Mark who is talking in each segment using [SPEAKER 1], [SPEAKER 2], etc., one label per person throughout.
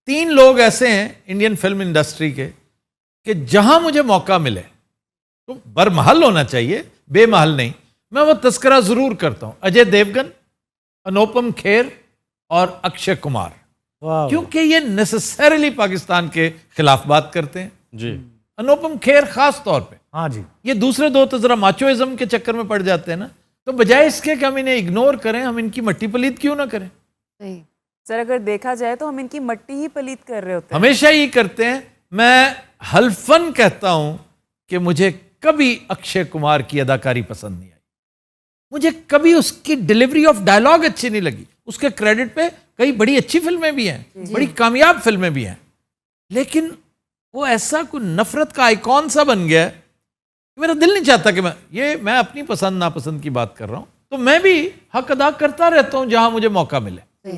[SPEAKER 1] 3 لوگ ایسے ہیں انڈین فلم انڈسٹری کے کہ جہاں مجھے موقع ملے تو برمحل ہونا چاہیے، بے محل نہیں، میں وہ تذکرہ ضرور کرتا ہوں۔ اجے دیوگن، انوپم کھیر اور اکشے کمار، کیونکہ یہ نیسسریلی پاکستان کے خلاف بات کرتے ہیں۔
[SPEAKER 2] جی
[SPEAKER 1] انوپم کھیر خاص طور پہ،
[SPEAKER 3] ہاں جی،
[SPEAKER 1] یہ دوسرے دو تو ذرا ماچوازم کے چکر میں پڑ جاتے ہیں نا، تو بجائے اس کے کہ ہم انہیں اگنور کریں، ہم ان کی مٹی پلیت کیوں نہ کریں؟
[SPEAKER 4] صحیح سر، اگر دیکھا جائے تو ہم ان کی مٹی ہی پلیت کر رہے ہوتے ہیں،
[SPEAKER 1] ہمیشہ ہی کرتے ہیں۔ میں حلفاً کہتا ہوں کہ مجھے کبھی اکشے کمار کی اداکاری پسند نہیں آئی، مجھے کبھی اس کی ڈیلیوری آف ڈائلاگ اچھی نہیں لگی۔ اس کے کریڈٹ پہ کئی بڑی اچھی فلمیں بھی ہیں، بڑی کامیاب فلمیں بھی ہیں، لیکن وہ ایسا کوئی نفرت کا آئیکن سا بن گیا ہے کہ میرا دل نہیں چاہتا کہ میں اپنی پسند ناپسند کی بات کر رہا ہوں، تو میں بھی حق ادا کرتا رہتا ہوں جہاں مجھے موقع ملے۔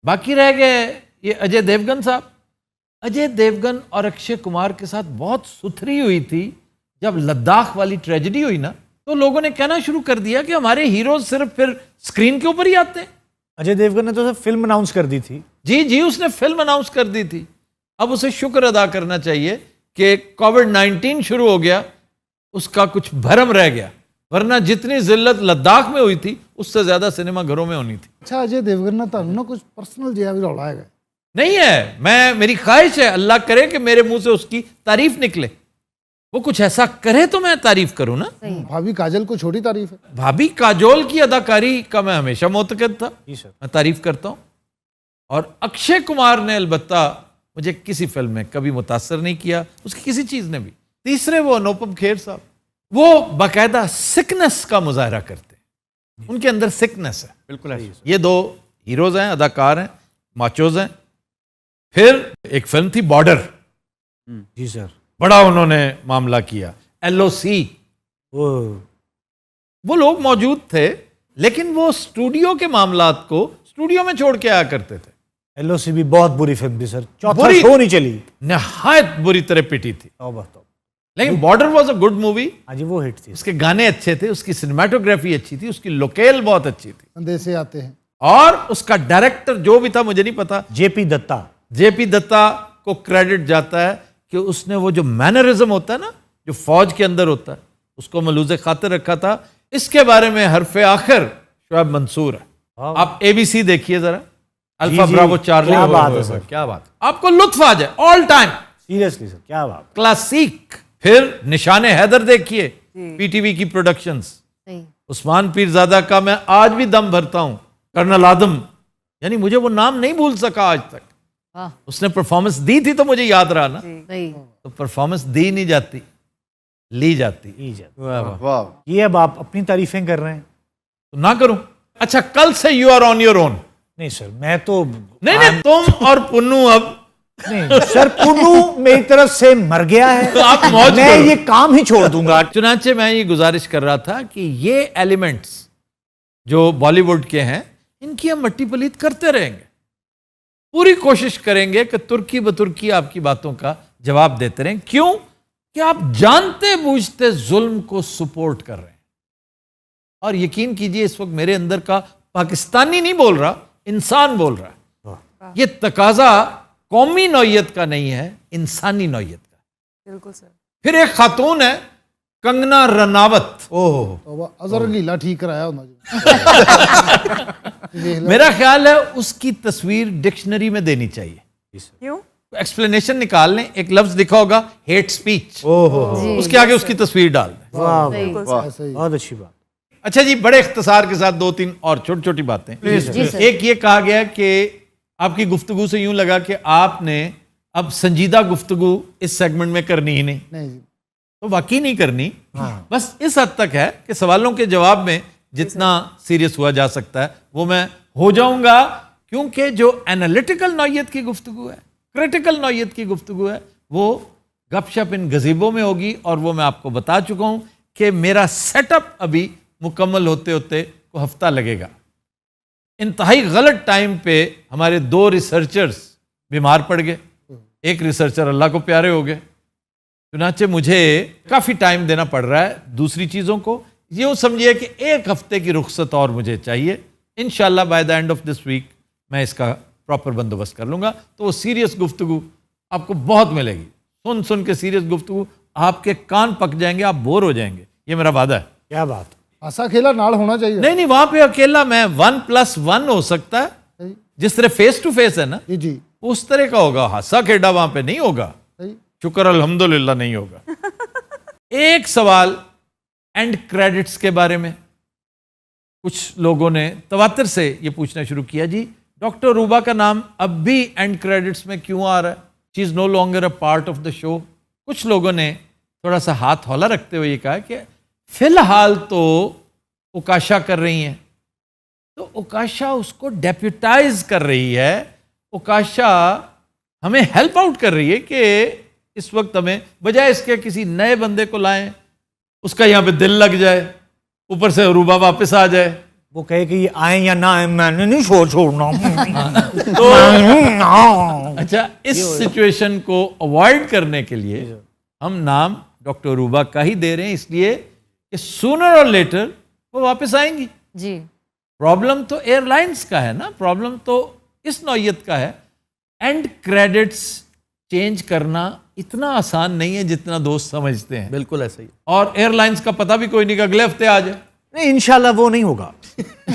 [SPEAKER 1] باقی رہ گئے یہ اجے دیوگن صاحب۔ اجے دیوگن اور اکشے کمار کے ساتھ بہت ستھری ہوئی تھی جب لداخ والی ٹریجڈی ہوئی نا، تو لوگوں نے کہنا شروع کر دیا کہ ہمارے ہیروز صرف پھر سکرین کے اوپر ہی آتے ہیں۔
[SPEAKER 3] اجے دیوگن نے تو فلم اناؤنس کر دی تھی۔
[SPEAKER 1] جی اس نے فلم اناؤنس کر دی تھی۔ اب اسے شکر ادا کرنا چاہیے کہ کووڈ-19 شروع ہو گیا، اس کا کچھ بھرم رہ گیا، ورنہ جتنی ذلت لداخ میں ہوئی تھی اس سے زیادہ سنیما گھروں میں ہونی تھی۔
[SPEAKER 5] اچھا اجے دیوگن نے تہن نا کچھ پرسنل جہا بھی رولا ہے؟
[SPEAKER 1] نہیں ہے، میری خواہش ہے اللہ کرے کہ میرے منہ سے اس کی تعریف نکلے، وہ کچھ ایسا کرے تو میں تعریف کروں نا۔
[SPEAKER 5] بھابھی کاجل کو چھوٹی تعریف ہے؟
[SPEAKER 1] بھابھی کاجول کی اداکاری کا میں ہمیشہ معتقد تھا، میں تعریف کرتا ہوں۔ اور اکشے کمار نے البتہ مجھے کسی فلم میں کبھی متاثر نہیں کیا، اس کی کسی چیز نے بھی۔ تیسرے وہ انوپم کھیر صاحب، وہ باقاعدہ سکنس کا مظاہرہ کرتے ہیں، ان کے اندر سکنس ہے۔
[SPEAKER 2] بالکل ایسے
[SPEAKER 1] یہ 2 ہیروز ہیں، اداکار ہیں، ماچوز ہیں۔ پھر ایک فلم تھی بارڈر،
[SPEAKER 3] جی سر،
[SPEAKER 1] بڑا انہوں نے معاملہ کیا۔ LOC، وہ لوگ موجود تھے لیکن وہ اسٹوڈیو کے معاملات کو اسٹوڈیو میں چھوڑ کے آیا کرتے تھے۔
[SPEAKER 3] LOC بھی بہت بری فلم تھی سر، چوتھا
[SPEAKER 1] بری،
[SPEAKER 3] شو نہیں چلی،
[SPEAKER 1] نہایت بری طرح پٹی تھی،
[SPEAKER 3] توبہ توبہ۔
[SPEAKER 1] لیکن border was a good movie.
[SPEAKER 3] ہاں جی، وہ ہٹ تھی۔
[SPEAKER 1] اس کے گانے اچھے تھے، اس کی سنیماٹوگرافی اچھی تھی، اس کی لوکیل بہت اچھی تھی،
[SPEAKER 5] اندیسے آتے ہیں۔
[SPEAKER 1] اور اس کا ڈائریکٹر جو بھی تھا مجھے نہیں پتا، جے پی دتا کو کریڈٹ جاتا ہے کہ اس نے وہ جو مینرزم ہوتا ہے نا جو فوج کے اندر ہوتا ہے اس کو ملوز خاطر رکھا تھا۔ اس کے بارے میں حرف آخر شعیب منصور ہے۔ آپ ABC دیکھیے ذرا، الفا براوو چارلی،
[SPEAKER 3] کیا بات ہے سر،
[SPEAKER 1] کیا بات، آپ کو لطف آ جائے، آل ٹائم
[SPEAKER 3] سیریسلی سر، کیا بات،
[SPEAKER 1] کلاسیک۔ پھر نشان حیدر دیکھیے، PTV کی پروڈکشنز، عثمان پیرزادہ کا میں آج بھی دم بھرتا ہوں، کرنل آدم، یعنی مجھے وہ نام نہیں بھول سکا آج تک۔ اس نے پرفارمنس دی تھی تو مجھے یاد رہا نا، تو پرفارمنس دی نہیں جاتی، لی جاتی۔
[SPEAKER 2] واہ،
[SPEAKER 3] یہ اب آپ اپنی تعریفیں کر رہے ہیں؟
[SPEAKER 1] تو نہ کروں؟ اچھا کل سے you are on your own.
[SPEAKER 3] نہیں سر، میں تو
[SPEAKER 1] نہیں تم اور پنو اب
[SPEAKER 3] نہیں سر، پنو میری طرف سے مر گیا ہے،
[SPEAKER 1] آپ موج
[SPEAKER 3] میں
[SPEAKER 1] کرو۔
[SPEAKER 3] یہ کام ہی چھوڑ دوں گا۔
[SPEAKER 1] چنانچہ میں یہ گزارش کر رہا تھا کہ یہ ایلیمنٹس جو بالی ووڈ کے ہیں ان کی ہم مٹی پلیت کرتے رہیں گے، پوری کوشش کریں گے کہ ترکی بترکی آپ کی باتوں کا جواب دیتے رہیں۔ کیوں کہ آپ جانتے بوجھتے ظلم کو سپورٹ کر رہے ہیں، اور یقین کیجئے اس وقت میرے اندر کا پاکستانی نہیں بول رہا، انسان بول رہا ہے۔ یہ تقاضا قومی نوعیت کا نہیں ہے، انسانی نوعیت کا۔
[SPEAKER 4] بالکل سر۔
[SPEAKER 1] پھر ایک خاتون ہے کنگنا رناوت،
[SPEAKER 5] توبہ، اظہر گیلا ٹھیک کرایا ہونا جی۔
[SPEAKER 1] میرا خیال ہے اس کی تصویر ڈکشنری میں دینی چاہیے۔
[SPEAKER 4] کیوں؟
[SPEAKER 1] ایکسپلینیشن نکال لیں، ایک لفظ لکھا ہوگا ہیٹ سپیچ، اس کے آگے اس کی تصویر ڈال دیں۔
[SPEAKER 3] بہت اچھی بات۔
[SPEAKER 1] اچھا جی، بڑے اختصار کے ساتھ 2-3 اور چھوٹی چھوٹی باتیں۔ ایک یہ کہا گیا کہ آپ کی گفتگو سے یوں لگا کہ آپ نے اب سنجیدہ گفتگو اس سیگمنٹ میں کرنی ہی نہیں، تو واقعی نہیں کرنی، بس اس حد تک ہے کہ سوالوں کے جواب میں جتنا سیریس ہوا جا سکتا ہے وہ میں ہو جاؤں گا، کیونکہ جو انالیٹیکل نوعیت کی گفتگو ہے، کریٹیکل نوعیت کی گفتگو ہے، وہ گپ شپ ان گزیبوں میں ہوگی، اور وہ میں آپ کو بتا چکا ہوں کہ میرا سیٹ اپ ابھی مکمل ہوتے ہوتے کو ہفتہ لگے گا۔ انتہائی غلط ٹائم پہ ہمارے 2 ریسرچرز بیمار پڑ گئے، ایک ریسرچر اللہ کو پیارے ہو گئے، چنانچہ مجھے کافی ٹائم دینا پڑ رہا ہے دوسری چیزوں کو۔ یوں سمجھیے کہ 1 ہفتے کی رخصت اور مجھے چاہیے، انشاءاللہ by the end of this week میں اس کا پراپر بندوبست کر لوں گا. تو وہ سیریس گفتگو آپ کو بہت ملے گی. سن سن کے سیریس گفتگو آپ کے کان پک جائیں گے, آپ بور ہو جائیں گے. یہ میرا وعدہ ہے.
[SPEAKER 3] کیا بات.
[SPEAKER 5] ہنسا کھیلا نال ہونا چاہیے.
[SPEAKER 1] نہیں وہاں پہ اکیلا میں 1+1 ہو سکتا ہے, جس طرح فیس ٹو فیس ہے نا
[SPEAKER 5] جی جی
[SPEAKER 1] اس طرح کا ہوگا. ہنسا کھیڈا وہاں پہ نہیں ہوگا.
[SPEAKER 5] صحیح.
[SPEAKER 1] شکر الحمدللہ نہیں ہوگا. ایک سوال اینڈ کریڈٹس کے بارے میں کچھ لوگوں نے تواتر سے یہ پوچھنا شروع کیا, جی ڈاکٹر روبا کا نام اب بھی اینڈ کریڈٹس میں کیوں آ رہا ہے؟ She is no longer a part of the show. کچھ لوگوں نے تھوڑا سا ہاتھ ہولا رکھتے ہوئے یہ کہا کہ فی الحال تو اوکاشا کر رہی ہیں, تو اوکاشا اس کو ڈیپیوٹائز کر رہی ہے. اوکاشا ہمیں ہیلپ آؤٹ کر رہی ہے کہ اس وقت ہمیں بجائے اس کے کسی نئے بندے کو لائیں, اس کا یہاں پہ دل لگ جائے, اوپر سے روبا واپس آ جائے.
[SPEAKER 3] وہ کہے کہ یہ آئیں یا نہ آئیں میں نے نہیں چھوڑنا.
[SPEAKER 1] تو اچھا اس سچویشن کو اوائڈ کرنے کے لیے ہم نام ڈاکٹر روبا کا ہی دے رہے ہیں, اس لیے کہ سونر اور لیٹر وہ واپس آئیں گی.
[SPEAKER 4] جی
[SPEAKER 1] پرابلم تو ایئر لائنس کا ہے نا, پرابلم تو اس نوعیت کا ہے. اینڈ کریڈٹس چینج کرنا اتنا آسان نہیں ہے جتنا دوست سمجھتے ہیں.
[SPEAKER 2] بالکل ایسا ہی.
[SPEAKER 1] اور ایئر لائنس کا پتہ بھی کوئی نہیں کہ اگلے ہفتے آ جائے.
[SPEAKER 3] نہیں انشاءاللہ وہ نہیں ہوگا.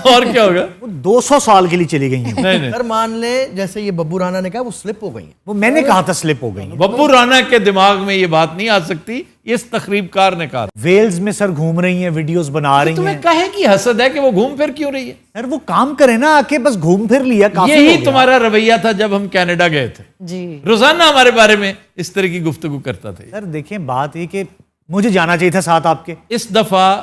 [SPEAKER 1] اور کیا ہوگا؟
[SPEAKER 3] وہ 200 سال کے لیے چلی گئی ہیں.
[SPEAKER 1] نہیں نہیں,
[SPEAKER 2] اگر مان لیں جیسے یہ ببو رانا نے کہا وہ سلپ ہو گئی ہیں.
[SPEAKER 3] وہ میں نے کہا تھا سلپ ہو گئی ہیں.
[SPEAKER 1] ببو رانا کے دماغ میں یہ بات نہیں آ سکتی, اس تخریب کار نے کہا.
[SPEAKER 3] ویلز میں سر گھوم رہی ہیں, ویڈیوز بنا رہی
[SPEAKER 1] تمہیں
[SPEAKER 3] ہیں.
[SPEAKER 1] کہے کی حسد ہے کہ وہ گھوم پھر کیوں رہی ہے؟
[SPEAKER 3] سر وہ کام کرے نا, آ کے بس گھوم پھر لیا کافی ہو
[SPEAKER 1] یہی
[SPEAKER 3] گیا.
[SPEAKER 1] تمہارا رویہ تھا جب ہم کینیڈا گئے تھے,
[SPEAKER 4] جی
[SPEAKER 1] روزانہ ہمارے بارے میں اس طرح کی گفتگو کرتا تھا.
[SPEAKER 3] سر دیکھیں بات یہ کہ مجھے جانا چاہیے تھا ساتھ آپ کے.
[SPEAKER 1] اس دفعہ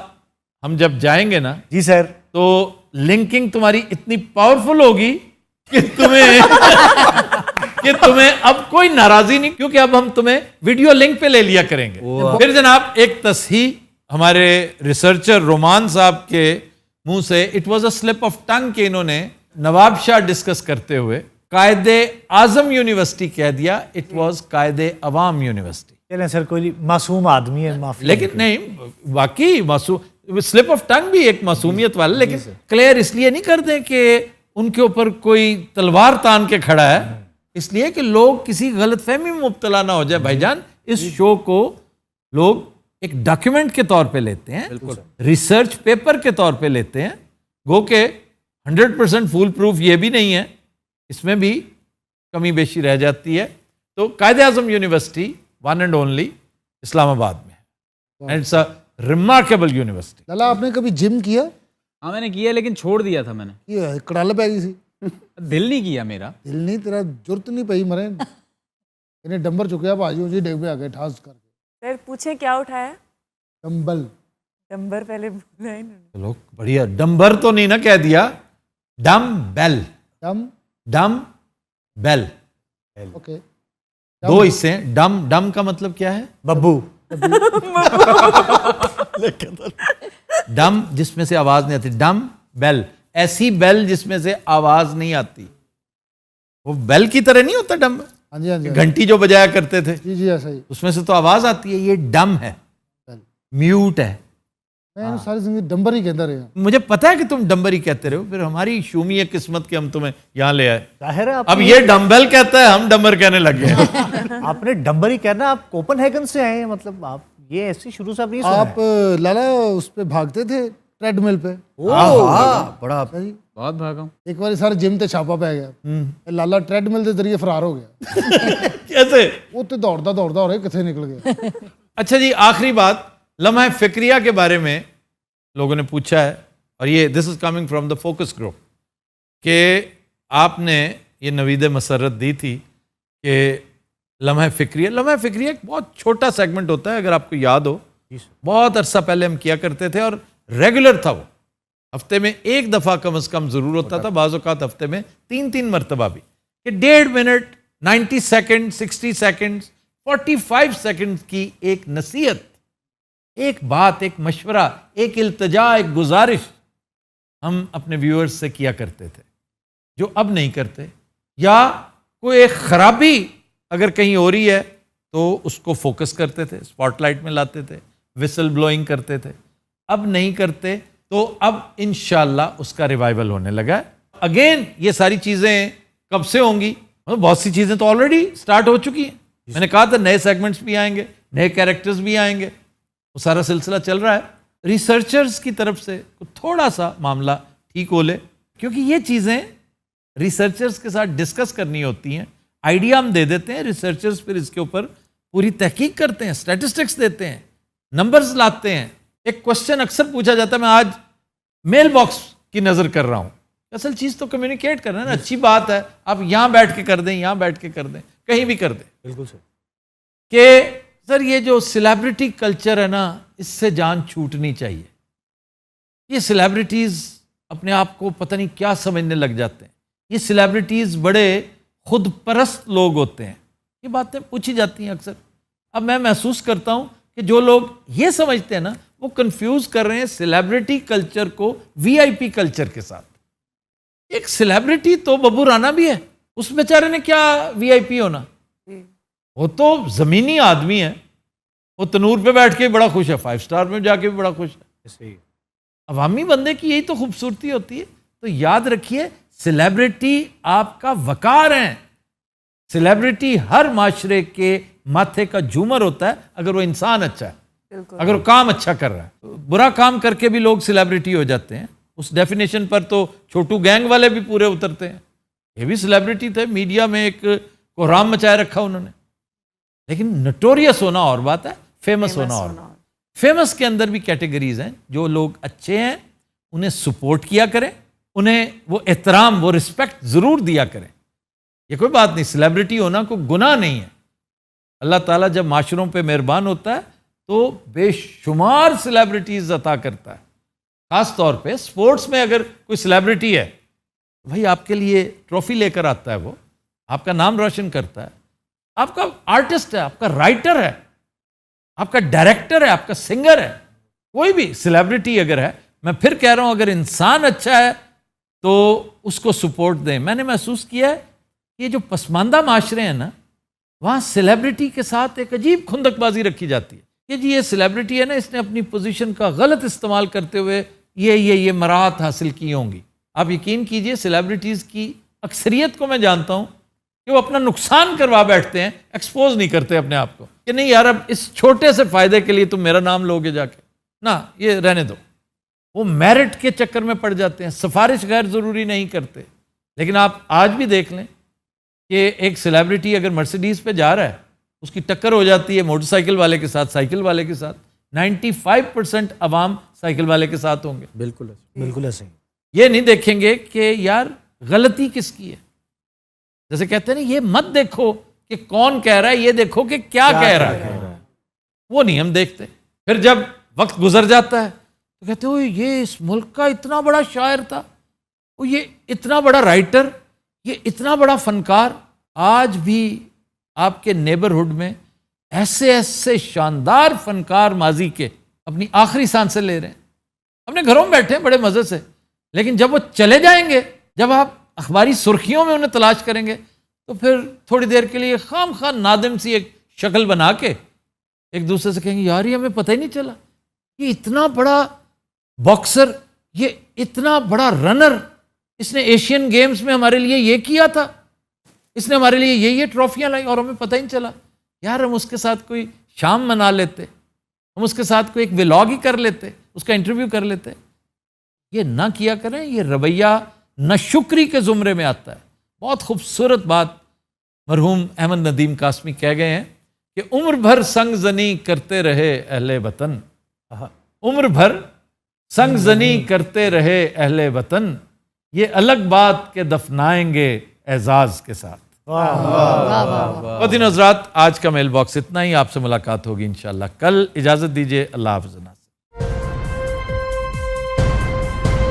[SPEAKER 1] ہم جب جائیں گے نا
[SPEAKER 3] جی سر.
[SPEAKER 1] تو لنکنگ تمہاری اتنی پاورفل ہوگی کہ تمہیں اب کوئی ناراضی نہیں, کیونکہ اب ہم تمہیں ویڈیو لنک پہ لے لیا کریں گے. پھر جناب ایک تصحیح ہمارے ریسرچر رومان صاحب کے منہ سے, it was a slip of tongue کہ انہوں نے نواب شاہ ڈسکس کرتے ہوئے قائد اعظم یونیورسٹی کہہ دیا. اٹ واز قائد عوام یونیورسٹی.
[SPEAKER 3] چلیں سر کوئی معصوم آدمی ہے, معافی.
[SPEAKER 1] لیکن نہیں واقعی معصوم, سلپ آف ٹنگ بھی ایک معصومیت والا, لیکن کلیئر اس لیے نہیں کر دیں کہ ان کے اوپر کوئی تلوار تان کے کھڑا ہے, اس لیے کہ لوگ کسی غلط فہمی میں مبتلا نہ ہو جائے. بھائی جان اس شو کو لوگ ایک ڈاکیومنٹ کے طور پہ لیتے ہیں, ریسرچ پیپر کے طور پہ لیتے ہیں, گو کہ 100% فول پروف یہ بھی نہیں ہے, اس میں بھی کمی بیشی رہ جاتی ہے. تو Quaid Azam university one and only Islamabad میں ہے, and it's a remarkable university.
[SPEAKER 5] لالا آپ نے کبھی جم کیا؟
[SPEAKER 6] ہاں میں نے کیا لیکن چھوڑ دیا تھا میں نے.
[SPEAKER 5] یہ کڑال پی گئی سی.
[SPEAKER 6] دل نہیں کیا میرا.
[SPEAKER 5] دل نہیں تیرا, ضرورت نہیں پئی مرے انہیں ڈمبر چکیا بھاجی جی ڈگ پہ آ گئے ٹھاس کر کے.
[SPEAKER 4] سر پوچھیں کیا اٹھایا؟
[SPEAKER 5] ڈمبل.
[SPEAKER 4] ڈمبر پہلے بولا ہے انہوں نے.
[SPEAKER 1] چلو بڑھیا, ڈمبر تو نہیں نا کہہ دیا, ڈم بیل. ڈم بیل,
[SPEAKER 5] اوکے.
[SPEAKER 1] دو حصے ہیں. ڈم کا مطلب کیا ہے؟
[SPEAKER 3] ببو.
[SPEAKER 1] ڈم جس میں سے آواز نہیں آتی. ڈم بیل, ایسی بیل جس میں سے آواز نہیں آتی. وہ بیل کی طرح نہیں ہوتا ڈم,
[SPEAKER 5] ہاں جی ہاں جی
[SPEAKER 1] گھنٹی جو بجایا کرتے تھے
[SPEAKER 5] جی جی ایسا ہی.
[SPEAKER 1] اس میں سے تو آواز آتی ہے. یہ ڈم ہے, میوٹ ہے.
[SPEAKER 5] میں ساری زندگی ڈمبر ہی کہتا رہا.
[SPEAKER 1] مجھے پتا ہے کہ تم ڈمبر ہی کہتے رہے ہو, پھر ہماری شومی ہے قسمت کے ہم تمہیں یہاں لے آئے.
[SPEAKER 3] ظاہر ہے
[SPEAKER 1] اب یہ ڈمبل کہتا ہے, ہم ڈمبر کہنے لگ گئے.
[SPEAKER 3] آپ نے ڈمبر ہی کہنا. آپ کوپن ہیگن سے آئے ہیں, مطلب آپ یہ ایسی شروع سے آپ نہیں سنا ہے.
[SPEAKER 5] آپ لالا اس پہ بھاگتے تھے ٹریڈ مل پہ؟
[SPEAKER 2] بڑا
[SPEAKER 6] بہت بھاگا ہوں.
[SPEAKER 5] ایک بار سارے جم تے چھاپا پی گیا, لالا ٹریڈ مل کے ذریعے فرار ہو گیا.
[SPEAKER 1] کیسے؟
[SPEAKER 5] وہ تو دوڑتا دوڑتا اور کتنے نکل گیا.
[SPEAKER 1] اچھا جی, آخری بات لمحہ فکریہ کے بارے میں لوگوں نے پوچھا ہے, اور یہ this is coming from the focus group, کہ آپ نے یہ نوید مسرت دی تھی کہ لمحہ فکریہ ایک بہت چھوٹا سیگمنٹ ہوتا ہے, اگر آپ کو یاد ہو. بہت عرصہ پہلے ہم کیا کرتے تھے اور ریگولر تھا, وہ ہفتے میں ایک دفعہ کم از کم ضرور ہوتا تھا, بعض اوقات ہفتے میں 3 مرتبہ بھی, کہ 1.5 منٹ 90 سیکنڈ 60 سیکنڈ 45 سیکنڈ کی ایک نصیحت, ایک بات, ایک مشورہ, ایک التجا, ایک گزارش ہم اپنے ویورز سے کیا کرتے تھے, جو اب نہیں کرتے. یا کوئی ایک خرابی اگر کہیں ہو رہی ہے تو اس کو فوکس کرتے تھے, اسپاٹ لائٹ میں لاتے تھے, وسل بلوئنگ کرتے تھے. اب نہیں کرتے, تو اب انشاءاللہ اس کا ریوائول ہونے لگا ہے. اگین یہ ساری چیزیں کب سے ہوں گی؟ مطلب بہت سی چیزیں تو آلریڈی سٹارٹ ہو چکی ہیں. میں نے کہا تھا نئے سیگمنٹس بھی آئیں گے, نئے کیریکٹرز بھی آئیں گے, وہ سارا سلسلہ چل رہا ہے. ریسرچرز کی طرف سے تھوڑا سا معاملہ ٹھیک ہو لے, کیونکہ یہ چیزیں ریسرچرز کے ساتھ ڈسکس کرنی ہوتی ہیں. آئیڈیا ہم دے دیتے ہیں, ریسرچرز پھر اس کے اوپر پوری تحقیق کرتے ہیں, اسٹیٹسٹکس دیتے ہیں, نمبرز لاتے ہیں. ایک کوشچن اکثر پوچھا جاتا ہے, میں آج میل باکس کی نظر کر رہا ہوں. اصل چیز تو کمیونیکیٹ کرنا ہے نا, اچھی بات ہے, آپ یہاں بیٹھ کے کر دیں, یہاں بیٹھ کے کر دیں, کہیں بھی کر دیں.
[SPEAKER 3] بالکل صحیح.
[SPEAKER 1] کہ سر یہ جو سیلیبریٹی کلچر ہے نا, اس سے جان چھوٹنی چاہیے. یہ سیلیبریٹیز اپنے آپ کو پتہ نہیں کیا سمجھنے لگ جاتے ہیں. یہ سیلیبریٹیز بڑے خود پرست لوگ ہوتے ہیں. یہ باتیں پوچھی جاتی ہیں اکثر. اب میں محسوس کرتا ہوں کہ جو لوگ یہ سمجھتے ہیں نا, وہ کنفیوز کر رہے ہیں سیلیبریٹی کلچر کو وی آئی پی کلچر کے ساتھ. ایک سیلیبریٹی تو ببو رانا بھی ہے, اس بیچارے نے کیا وی آئی پی ہونا؟ وہ تو زمینی آدمی ہے, وہ تنور پہ بیٹھ کے بڑا خوش ہے, 5 اسٹار میں جا کے بھی بڑا خوش ہے.
[SPEAKER 3] صحیح.
[SPEAKER 1] عوامی بندے کی یہی تو خوبصورتی ہوتی ہے. تو یاد رکھیے, سیلیبریٹی آپ کا وقار ہے. سیلیبریٹی ہر معاشرے کے ماتھے کا جھومر ہوتا ہے اگر وہ انسان اچھا ہے, اگر وہ کام اچھا کر رہا ہے. برا کام کر کے بھی لوگ سیلیبریٹی ہو جاتے ہیں. اس ڈیفینیشن پر تو چھوٹو گینگ والے بھی پورے اترتے ہیں. یہ بھی سیلیبریٹی تھے, میڈیا میں ایک کوہرام مچائے رکھا انہوں نے. لیکن نٹوریس ہونا اور بات ہے, فیمس ہونا اور. فیمس کے اندر بھی کیٹیگریز ہیں. جو لوگ اچھے ہیں انہیں سپورٹ کیا کریں, انہیں وہ احترام, وہ رسپیکٹ ضرور دیا کریں. یہ کوئی بات نہیں, سیلیبریٹی ہونا کوئی گناہ نہیں ہے. اللہ تعالیٰ جب معاشروں پہ مہربان ہوتا ہے تو بے شمار سیلیبریٹیز عطا کرتا ہے. خاص طور پہ سپورٹس میں اگر کوئی سیلیبریٹی ہے, بھائی آپ کے لیے ٹرافی لے کر آتا ہے, وہ آپ کا نام روشن کرتا ہے, آپ کا آرٹسٹ ہے, آپ کا رائٹر ہے, آپ کا ڈائریکٹر ہے, آپ کا سنگر ہے. کوئی بھی سیلیبریٹی اگر ہے, میں پھر کہہ رہا ہوں, اگر انسان اچھا ہے تو اس کو سپورٹ دیں. میں نے محسوس کیا ہے کہ یہ جو پسماندہ معاشرے ہیں نا, وہاں سیلیبریٹی کے ساتھ ایک عجیب کھندک بازی رکھی جاتی ہے کہ جی یہ سیلیبریٹی ہے نا, اس نے اپنی پوزیشن کا غلط استعمال کرتے ہوئے یہ مراحت حاصل کی ہوں گی. آپ یقین کیجئے, سیلیبریٹیز کی اکثریت کو میں جانتا ہوں کہ وہ اپنا نقصان کروا بیٹھتے ہیں, ایکسپوز نہیں کرتے اپنے آپ کو کہ نہیں یار اب اس چھوٹے سے فائدے کے لیے تم میرا نام لوگے جا کے, نہ یہ رہنے دو. وہ میرٹ کے چکر میں پڑ جاتے ہیں, سفارش غیر ضروری نہیں کرتے. لیکن آپ آج بھی دیکھ لیں کہ ایک سیلیبریٹی اگر مرسیڈیز پہ جا رہا ہے, اس کی ٹکر ہو جاتی ہے موٹر سائیکل والے کے ساتھ, سائیکل والے کے ساتھ. 95% عوام سائیکل والے کے ساتھ ہوں گے.
[SPEAKER 3] بالکل بالکل ایسے ہی.
[SPEAKER 1] یہ نہیں دیکھیں گے کہ یار غلطی کس کی ہے. جیسے کہتے ہیں نا, یہ مت دیکھو کہ کون کہہ رہا ہے, یہ دیکھو کہ کیا کہہ رہا ہے. وہ نہیں ہم دیکھتے. پھر جب وقت گزر جاتا ہے تو کہتے ہو یہ اس ملک کا اتنا بڑا شاعر تھا, وہ یہ اتنا بڑا رائٹر, یہ اتنا بڑا فنکار. آج بھی آپ کے نیبرہڈ میں ایسے شاندار فنکار ماضی کے اپنی آخری سانسیں لے رہے ہیں, اپنے گھروں میں بیٹھے ہیں بڑے مزے سے. لیکن جب وہ چلے جائیں گے, جب آپ اخباری سرخیوں میں انہیں تلاش کریں گے, تو پھر تھوڑی دیر کے لیے خام خواہ نادم سی ایک شکل بنا کے ایک دوسرے سے کہیں گے یار یہ ہمیں پتہ ہی نہیں چلا, یہ اتنا بڑا باکسر, یہ اتنا بڑا رنر, اس نے ایشین گیمز میں ہمارے لیے یہ کیا تھا, اس نے ہمارے لیے یہ ٹرافیاں لائی اور ہمیں پتہ ہی نہیں چلا. یار ہم اس کے ساتھ کوئی شام منا لیتے, ہم اس کے ساتھ کوئی ایک ولاگ ہی کر لیتے, اس کا انٹرویو کر لیتے. یہ نہ کیا کریں. یہ رویہ ناشکری کے زمرے میں آتا ہے. بہت خوبصورت بات مرحوم احمد ندیم قاسمی کہہ گئے ہیں کہ عمر بھر سنگ زنی کرتے رہے اہل وطن, عمر بھر سنگ زنی کرتے رہے اہل وطن, یہ الگ بات کہ دفنائیں گے اعزاز کے ساتھ. خواتین و حضرات, آج کا میل باکس اتنا ہی. آپ سے ملاقات ہوگی انشاءاللہ کل. اجازت دیجیے, اللہ حافظ.